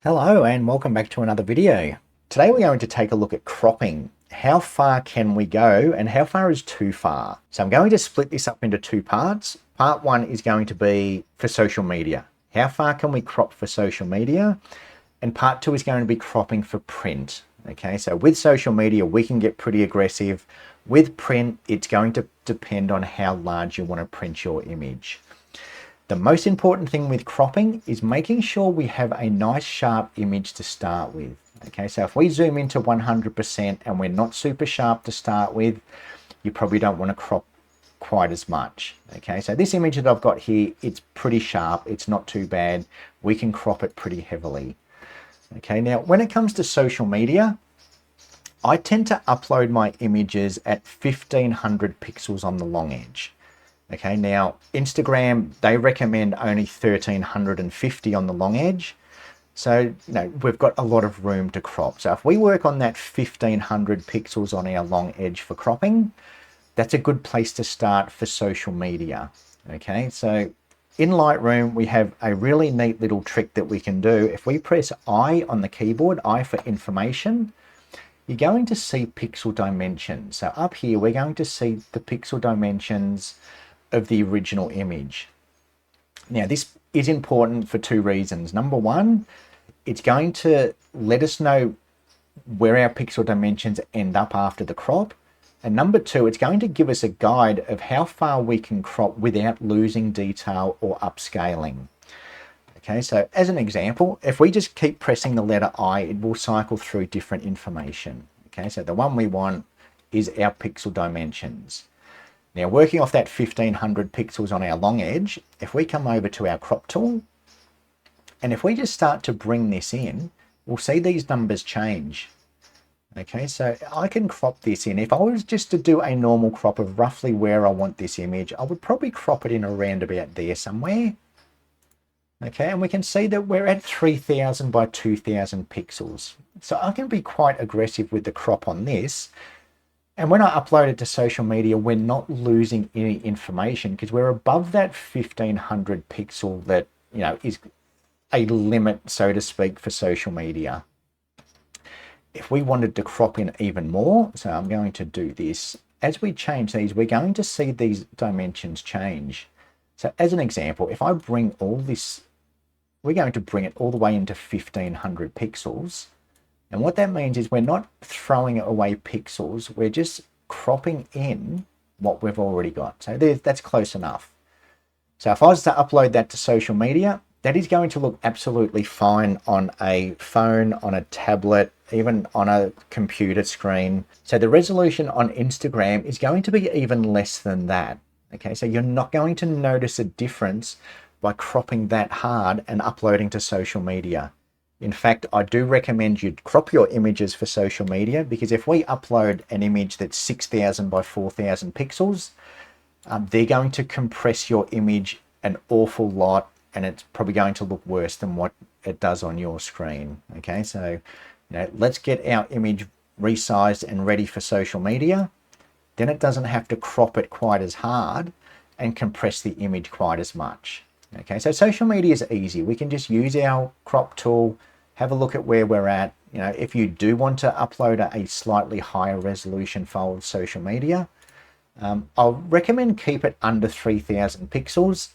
Hello and welcome back to another video. Today we're going to take a look at cropping. How far can we go and how far is too far? So I'm going to split this up into two parts. Part one is going to be for social media. How far can we crop for social media? And part two is going to be cropping for print. Okay, so with social media, we can get pretty aggressive. With print, it's going to depend on how large you want to print your image. The most important thing with cropping is making sure we have a nice sharp image to start with. Okay, so if we zoom into 100% and we're not super sharp to start with, you probably don't want to crop quite as much. Okay, so this image that I've got here, it's pretty sharp. It's not too bad. We can crop it pretty heavily. Okay, now when it comes to social media, I tend to upload my images at 1500 pixels on the long edge. Okay, now Instagram, they recommend only 1350 on the long edge. So, we've got a lot of room to crop. So if we work on that 1500 pixels on our long edge for cropping, that's a good place to start for social media. Okay, so in Lightroom, we have a really neat little trick that we can do. If we press I on the keyboard, I for information, you're going to see pixel dimensions. So up here, we're going to see the pixel dimensions of the original image. Now this is important for two reasons. Number one, it's going to let us know where our pixel dimensions end up after the crop. And number two, it's going to give us a guide of how far we can crop without losing detail or upscaling. Okay, so as an example, if we just keep pressing the letter I, it will cycle through different information. Okay, so the one we want is our pixel dimensions. Now working off that 1500 pixels on our long edge, if we come over to our crop tool, and if we just start to bring this in, we'll see these numbers change. Okay, so I can crop this in. If I was just to do a normal crop of roughly where I want this image, I would probably crop it in around about there somewhere. Okay, and we can see that we're at 3000 by 2000 pixels. So I can be quite aggressive with the crop on this. And when I upload it to social media, we're not losing any information because we're above that 1500 pixel that, is a limit, so to speak, for social media. If we wanted to crop in even more, so I'm going to do this. As we change these, we're going to see these dimensions change. So as an example, if I bring all this, we're going to bring it all the way into 1500 pixels. And what that means is we're not throwing away pixels, we're just cropping in what we've already got. So that's close enough. So if I was to upload that to social media, that is going to look absolutely fine on a phone, on a tablet, even on a computer screen. So the resolution on Instagram is going to be even less than that. Okay, so you're not going to notice a difference by cropping that hard and uploading to social media. In fact, I do recommend you crop your images for social media because if we upload an image that's 6000 by 4000 pixels, they're going to compress your image an awful lot and it's probably going to look worse than what it does on your screen. Okay, so let's get our image resized and ready for social media. Then it doesn't have to crop it quite as hard and compress the image quite as much. Okay, so social media is easy. We can just use our crop tool, have a look at where we're at. If you do want to upload a slightly higher resolution file of social media, I'll recommend keep it under 3000 pixels.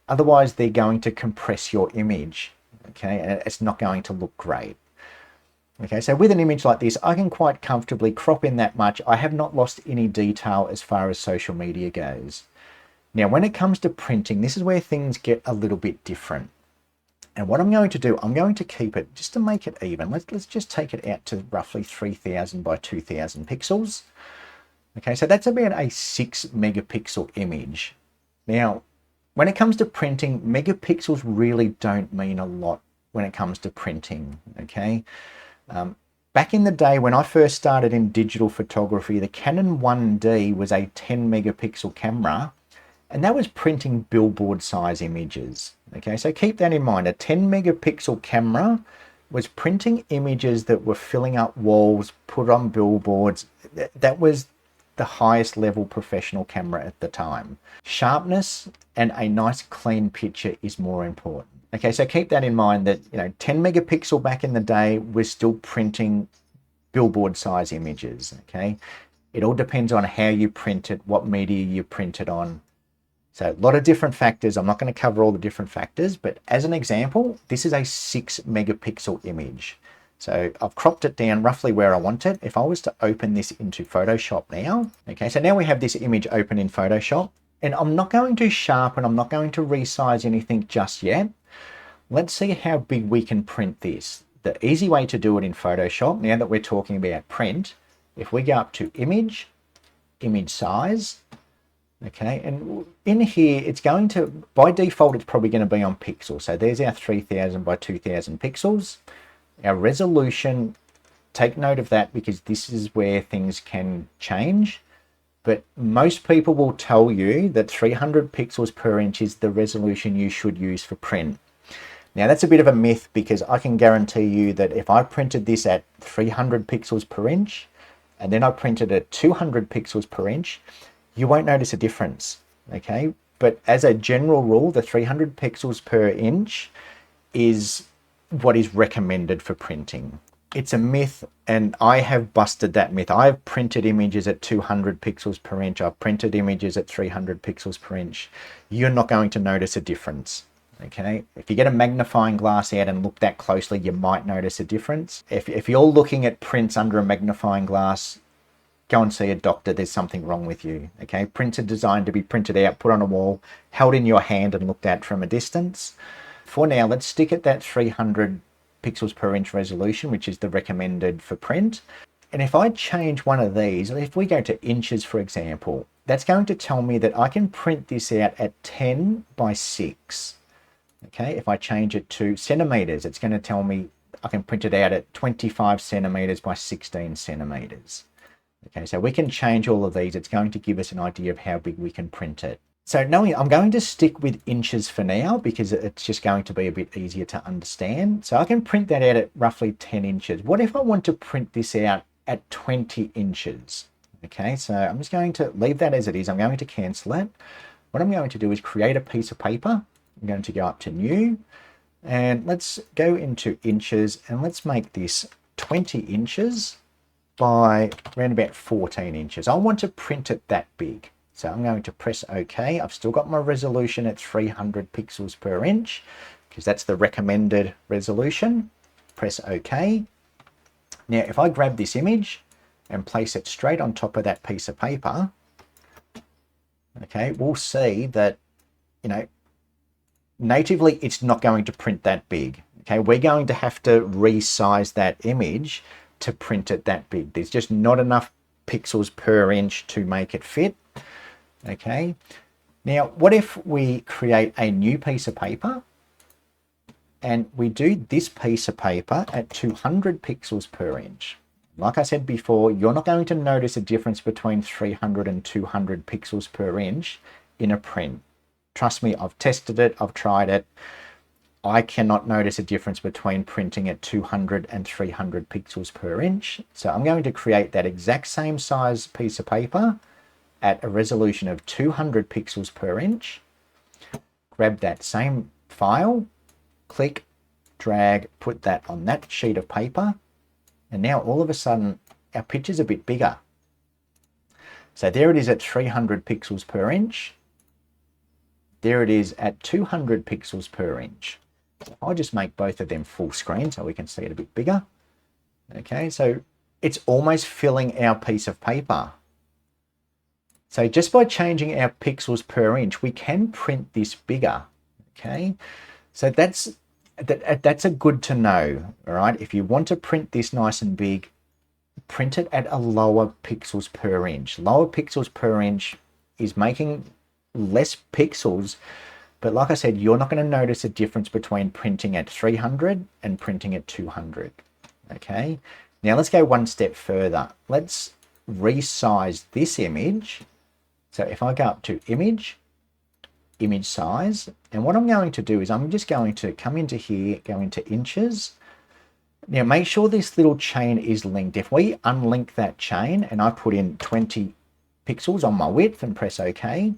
Otherwise, they're going to compress your image, okay, and it's not going to look great. Okay, so with an image like this, I can quite comfortably crop in that much. I have not lost any detail as far as social media goes. Now, when it comes to printing, this is where things get a little bit different. And what I'm going to do, I'm going to keep it just to make it even. Let's just take it out to roughly 3000 by 2000 pixels. Okay, so that's about a 6 megapixel image. Now, when it comes to printing, megapixels really don't mean a lot when it comes to printing, okay? Back in the day when I first started in digital photography, the Canon 1D was a 10 megapixel camera, and that was printing billboard size images. Okay, so keep that in mind. A 10 megapixel camera was printing images that were filling up walls, put on billboards. That was the highest level professional camera at the time. Sharpness and a nice clean picture is more important. Okay, so keep that in mind that, 10 megapixel back in the day, we're still printing billboard size images, okay? It all depends on how you print it, what media you print it on. So a lot of different factors. I'm not going to cover all the different factors, but as an example, this is a 6 megapixel image. So I've cropped it down roughly where I want it. If I was to open this into Photoshop now, okay, so now we have this image open in Photoshop, and I'm not going to sharpen, I'm not going to resize anything just yet. Let's see how big we can print this. The easy way to do it in Photoshop, now that we're talking about print, if we go up to image, image size, okay, and in here, it's going to, by default, it's probably going to be on pixels. So there's our 3000 by 2000 pixels. Our resolution, take note of that because this is where things can change. But most people will tell you that 300 pixels per inch is the resolution you should use for print. Now that's a bit of a myth because I can guarantee you that if I printed this at 300 pixels per inch and then I printed at 200 pixels per inch, you won't notice a difference, okay? But as a general rule, the 300 pixels per inch is what is recommended for printing. It's a myth, and I have busted that myth. I've printed images at 200 pixels per inch. I've printed images at 300 pixels per inch. You're not going to notice a difference, okay? If you get a magnifying glass out and look that closely, you might notice a difference. If you're looking at prints under a magnifying glass, go and see a doctor. There's something wrong with you, okay? Prints are designed to be printed out, put on a wall, held in your hand and looked at from a distance. For now, let's stick at that 300 pixels per inch resolution, which is the recommended for print. And if I change one of these, if we go to inches, for example, that's going to tell me that I can print this out at 10 by 6. Okay, if I change it to centimeters, it's going to tell me I can print it out at 25 centimeters by 16 centimeters. Okay, so we can change all of these. It's going to give us an idea of how big we can print it. So knowing, I'm going to stick with inches for now because it's just going to be a bit easier to understand. So I can print that out at roughly 10 inches. What if I want to print this out at 20 inches? Okay, so I'm just going to leave that as it is. I'm going to cancel it. What I'm going to do is create a piece of paper. I'm going to go up to new and let's go into inches and let's make this 20 inches by around about 14 inches. I want to print it that big. So I'm going to press OK. I've still got my resolution at 300 pixels per inch because that's the recommended resolution. Press OK. Now, if I grab this image and place it straight on top of that piece of paper, okay, we'll see that, natively it's not going to print that big. Okay, we're going to have to resize that image to print it that big. There's just not enough pixels per inch to make it fit. Okay, now what if we create a new piece of paper and we do this piece of paper at 200 pixels per inch? Like I said before, you're not going to notice a difference between 300 and 200 pixels per inch in a print. Trust me, I've tested it, I've tried it. I cannot notice a difference between printing at 200 and 300 pixels per inch. So I'm going to create that exact same size piece of paper at a resolution of 200 pixels per inch. Grab that same file, click, drag, put that on that sheet of paper. And now all of a sudden, our picture's a bit bigger. So there it is at 300 pixels per inch. There it is at 200 pixels per inch. I'll just make both of them full screen so we can see it a bit bigger. Okay, so it's almost filling our piece of paper. So just by changing our pixels per inch, we can print this bigger. Okay, so that's a good to know. All right, if you want to print this nice and big, print it at a lower pixels per inch. Lower pixels per inch is making less pixels, but like I said, you're not going to notice a difference between printing at 300 and printing at 200. Okay, now let's go one step further. Let's resize this image. So if I go up to image, image size, and what I'm going to do is I'm just going to come into here, go into inches. Now make sure this little chain is linked. If we unlink that chain and I put in 20 pixels on my width and press OK,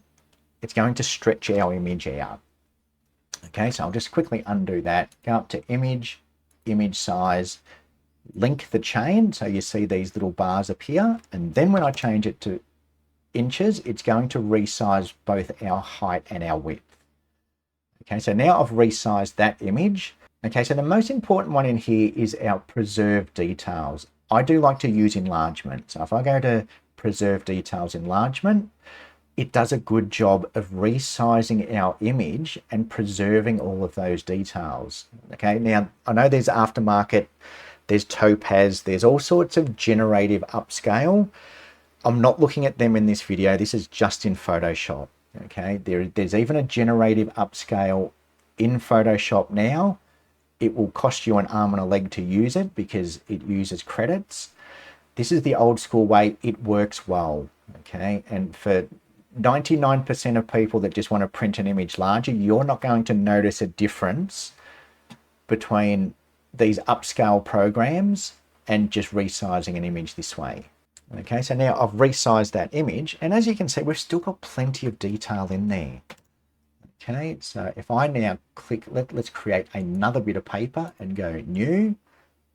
it's going to stretch our image out. Okay, so I'll just quickly undo that, go up to image, image size, link the chain, so you see these little bars appear, and then when I change it to inches, it's going to resize both our height and our width. Okay, so now I've resized that image. Okay, so the most important one in here is our preserve details. I do like to use enlargement. So if I go to preserve details enlargement, it does a good job of resizing our image and preserving all of those details. Okay, now I know there's aftermarket, there's topaz, there's all sorts of generative upscale. I'm not looking at them in this video. This is just in Photoshop. Okay, there's even a generative upscale in Photoshop now. It will cost you an arm and a leg to use it because it uses credits. This is the old school way. It works well. Okay, and for 99% of people that just want to print an image larger, you're not going to notice a difference between these upscale programs and just resizing an image this way. Okay, so now I've resized that image, and as you can see, we've still got plenty of detail in there. Okay, so if I now click, let's create another bit of paper and go new.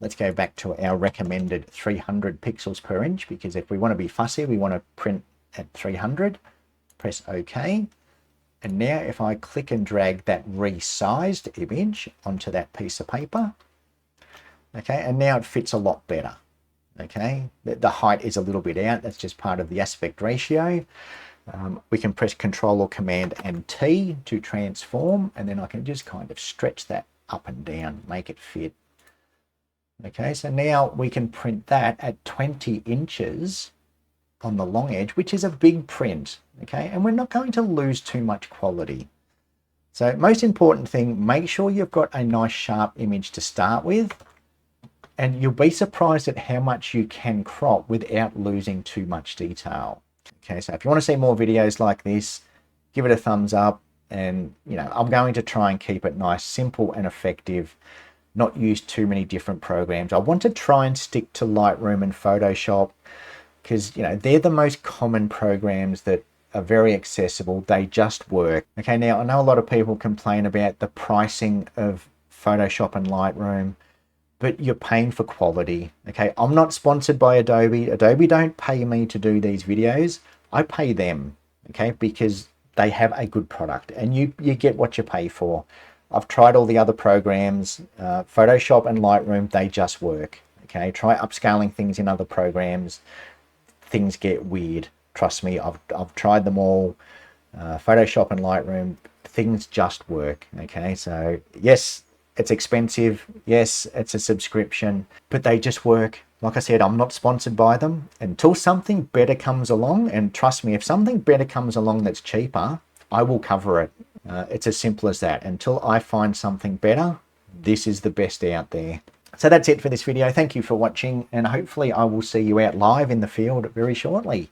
Let's go back to our recommended 300 pixels per inch, because if we want to be fussy, we want to print at 300. Press OK. And now if I click and drag that resized image onto that piece of paper, okay, and now it fits a lot better. Okay, the height is a little bit out. That's just part of the aspect ratio. We can press Control or Command and T to transform, and then I can just kind of stretch that up and down, make it fit. Okay, so now we can print that at 20 inches on the long edge, which is a big print. Okay, and we're not going to lose too much quality. So most important thing, make sure you've got a nice sharp image to start with, and you'll be surprised at how much you can crop without losing too much detail. Okay, so if you want to see more videos like this, give it a thumbs up, and I'm going to try and keep it nice, simple and effective, not use too many different programs. I want to try and stick to Lightroom and Photoshop because they're the most common programs that are very accessible. They just work. Okay, now I know a lot of people complain about the pricing of Photoshop and Lightroom, but you're paying for quality. Okay, I'm not sponsored by Adobe. Adobe don't pay me to do these videos. I pay them, okay, because they have a good product, and you get what you pay for. I've tried all the other programs, Photoshop and Lightroom, they just work. Okay, try upscaling things in other programs. Things get weird. Trust me, I've tried them all. Photoshop and Lightroom, things just work. Okay, so yes, it's expensive. Yes, it's a subscription, but they just work. Like I said, I'm not sponsored by them until something better comes along. And trust me, if something better comes along that's cheaper, I will cover it. It's as simple as that. Until I find something better, this is the best out there. So that's it for this video. Thank you for watching, and hopefully I will see you out live in the field very shortly.